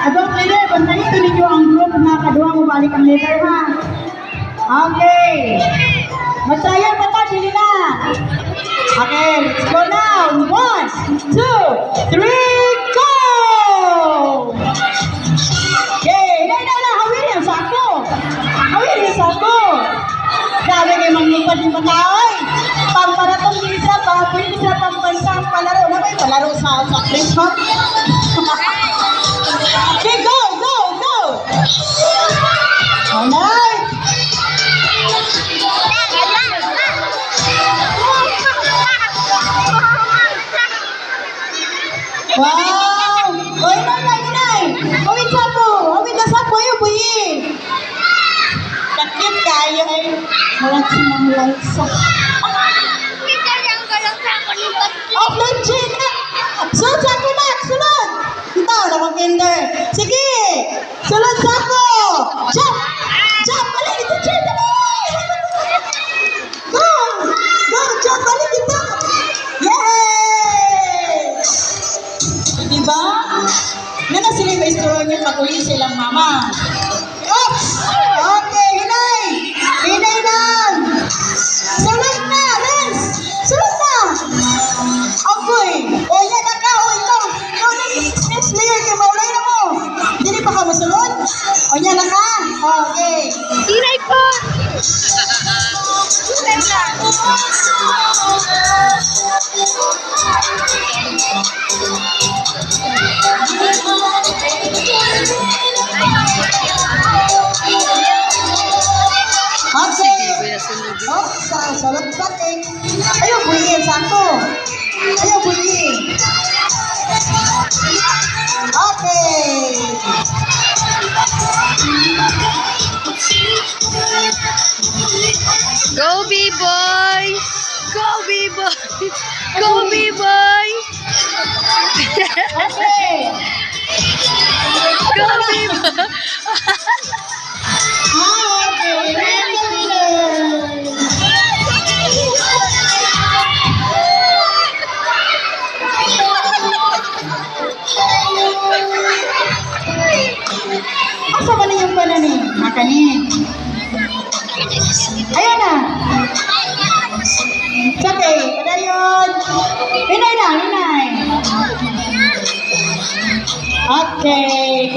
Adult leader, bantayin ko ninyo ang group na kaduha mo balik ang leader ha. Okay. Magsayaw pa ta, dili na. Okay, let's go now. 1, 2, 3, go! Okay, na, hawin yung sako. Hawin yung sako. Grabe kayo manglipad yung matay. Pamparatong isa, pwede sa pambansang palaro. Na ba yung palaro sa place hop? Okay, go! Alright! Wow! Oy, inay! Hawid na sapo yung buyi! Sakit kayo ay walang sinamulay sa... Offline chain na! Sunod sa ako, Max! Sunod! Ito, nakong kinder. Sige! Sunod sa ako! Jump! Balik ito, chain! Go! Jump! Balik ito! Yay! Diba? Nana sila yung isturo niya pag-uli silang mama. Oops! Okay, hinay! Hinay lang! Sunod na! Lens! Sunod na! Okay! O, yan na ka! O, ikaw! Ikaw na next layer kay maulay na mo! Hindi pa ka masunod? O, yan na ka! Okay! Tiray po! Tiray na! Okay. Oh, salot pating. Ayaw buhiin, sako. Ayaw buhiin. Okay. Go B-boy! Go B-boy! Go B-boy! Okay. Go B-boy! Okay. Asa ba na yung banana? Makani. Ayan na. Sige, padayon. Hinay na, hinay. Okay.